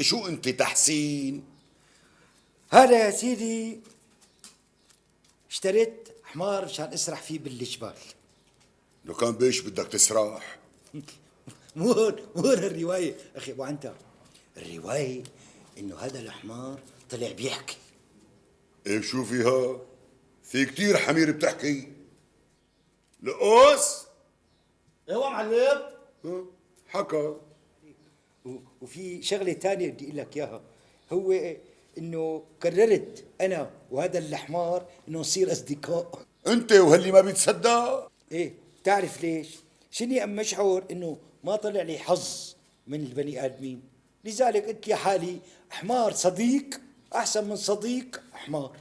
شو انت تحسين؟ هذا يا سيدي اشتريت حمار مشان اسرح فيه بالجبال. لو كان بيش بدك تسرح. مو الرواية أخي أبو عنتر، الرواية إنه هذا الحمار طلع بيحكي. ايه شو فيها؟ في كتير حمير بتحكي. لقوس. ايوه معلم. ها، حكى. وفي شغلة تانية بدي أقول لك إياها، هو إنه قررت أنا وهذا الحمار إنه نصير أصدقاء. انت وهاللي ما بيتصدق. إيه بتعرف ليش؟ شني أم مشعور إنه ما طلع لي حظ من البني آدمين، لذلك قلت يا حالي حمار صديق أحسن من صديق حمار.